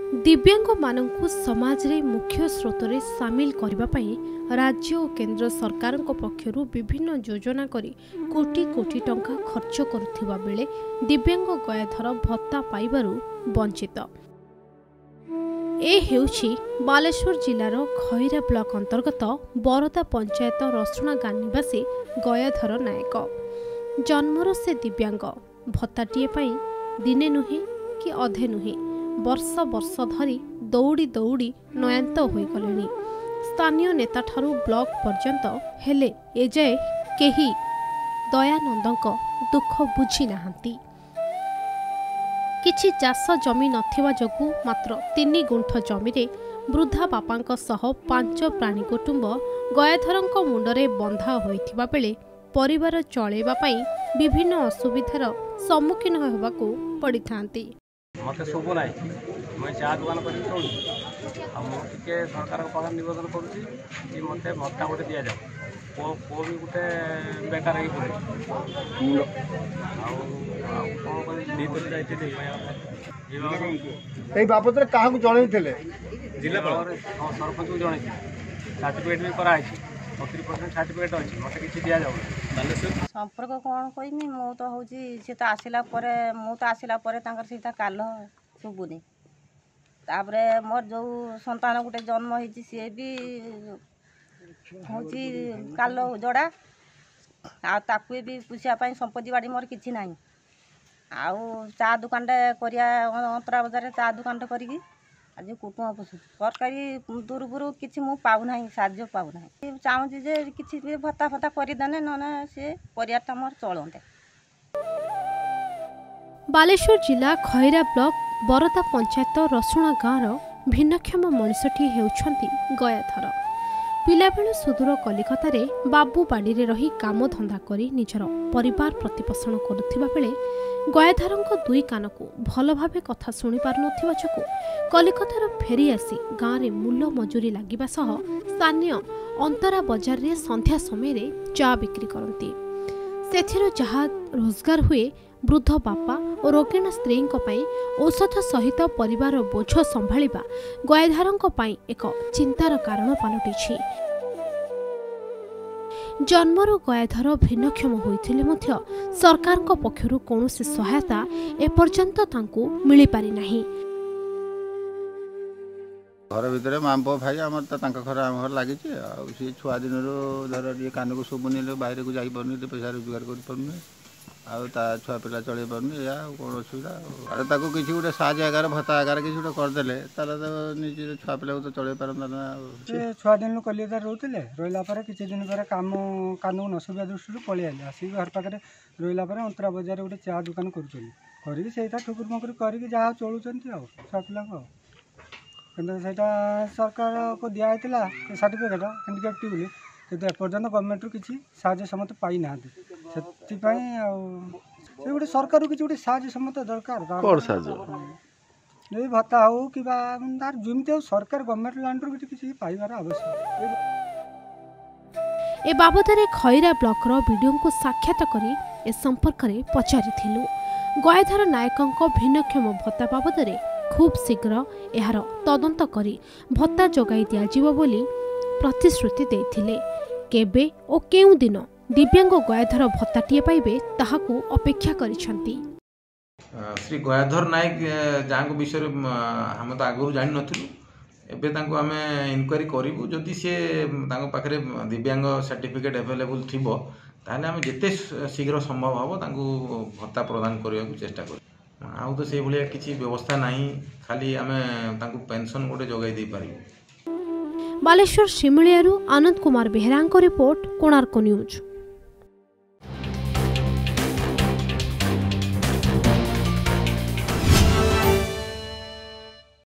दिव्यांग मानकु समाज रे मुख्य स्रोत रे शामिल करबा पई राज्य और केंद्र सरकार पक्षरु विभिन्न योजना करी कोटी कोटी टंका खर्च करुथिबा बेले दिव्यांग गयाधर भत्ता पाइबारु वंचित। ए हेउछि बालेश्वर जिलार खैरा ब्लॉक अंतर्गत बरदा पंचायत रसुणा गाँ निवासी गयाधर नायक। जन्मर से दिव्यांग भत्ताटीए पाई दिने नुहे कि अधे नुहे वर्ष वर्ष धरी दौड़ी दौड़ी नयांत हो गले। स्थानीय नेता ठारू ब्लॉक पर्यंत हेले एजाए केही दयानंदक दुख बुझी नाहांती। किछि चाष जमी नथिबा जगु मात्र 3 गुंठ जमी रे वृद्धा बापांक सह 5 प्राणी कुटुंब गयाधरंक मुंडरे बंधा होइथिबा बेले परिवार चलेबा पई विभिन्न असुविधार सम्मुखीन होबाकू पड़िथांती। मत शुभ ना मैं चा दुकान कर मुझे सरकार पाखे नवेदन करुँच मत भत्ता गोटे दि जाए पो भी गोटे बेकार हो बाबद क्या जन जिलापाल सरपंच को जन सर्टिफिकेट भी कराई 30% सर्टिफिकेट अच्छी मत कि दि जाऊ संपर्क कौन कहमी मु तो हूँ सी तो आसला सीधा काल शुभुनि तापरे मोर जो संतान गोटे जन्म होती सी भी हूँ काल जोड़ा आकु भी पुषापी संपत्ति बाड़ी मोर कि ना आउ चा दुकान अंतरा बजार चा दुकान करी आज कुटुंब पोषु सरकारी दुर्बुर किसी मु पाऊना साहाଯ୍य पाऊना चाहूँगी जे किसी भी भत्ता फत्ता करदेने ना सी परिवारटा मोर चलते। बालेश्वर जिला खैरा ब्लॉक बरदा पंचायत रसुणा गाँवर भिन्नक्षम मनिषटी हेउछंती गयाधर। पिलाबेलु सुदूर कलिकता रे बाबू बाड़ी रे रही काम धंदा करी निजर परिवार प्रतिपोषण करुथिबा बेले गयाधरंक दुई कानकु भल भावे कथा शुणी पार नथिबा चकु कलिकतार फेरी आसी गाँव रे मूल्य मजूरी लागिबा सह स्थानीय अंतरा बाजार रे संध्या समय रे चा बिक्री करंती। सेथिरो जहा रोजगार हुए वृद्ध बापा और रोगिण स्त्री औषध सहित परिवार बोझ संभाळिबा गयाधरंक पई एक चिंतार कारण पालटिछि। जन्मर गयाधर भिन्नक्षम होइथिले मध्य सरकारक पक्षरु कोनोसी सहायता एपर्यंत तांकु मिली पारि नाही। घर भितर माँ पो भाई आम तो घर आम घर लगी सी छुआ दिन धर ये कान को शुभुनि बाहर को जापनी पैसा रोजगार कर छुआ पिला चल पार्नि या कौन असुविधा अरे किसी गोटे साहय आकार भत्ता आकार किसी गोटे करदे तो निजे छुआ पिला तो चल पारता ना। छुआ दिन कलिकता रोते रहा किसी दिन पर कम कान को नसुविधा दृष्टि पलि आए आसिक घर पाखे रहा अंतरा बजार गोटे चा दुकान कर ठुकुर मकुर कर चलुँच छुआ पिला किंतु सरकार को दिखाई सर्टिफिकेट हैंडिकैप्ट बोली किंतु एपर्यंत गवर्नमेंट रू किसी साहाय्य समत पाई ना से गोटे सरकार किसी गोटे साहाय्य समत दरकार भत्ता हो कि जमी हो सरकार गवर्नमेंट लैंड रू किसी पाइबार आवश्यक। ए बाबद खैरा ब्लॉक वीडियो को साक्षात करी ए संपर्क में पचारि गयाधर नायकंक भिन्नक्षम भत्ता बाबद खूब शीघ्र एहार तदंत करी भत्ता जगाई दियाजिबो बोली प्रतिश्रुति देथिले। केबे ओ केउ दिन दिव्यांग गयाधर भत्ताटीए पाइबे ताहाकू अपेक्षा करिसंती। श्री गयाधर नायक जांग विषय हम तो आगु जानि नथिलु एबे तांको आमे इनक्वारी करिवु जदि से तांको पाखरे दिव्यांग सर्टिफिकेट अवेलेबल थिबो ताने आमे जेते शीघ्र संभव हबो तांको भत्ता प्रदान करिया चेष्टा करू। आउ तो से भलिया किछि व्यवस्था नाही खाली आमे तांको पेंशन गोटे जगाई दे पारिबु। Baleshwar शिमिलियारू Anand Kumar बेहरांको report Konark news.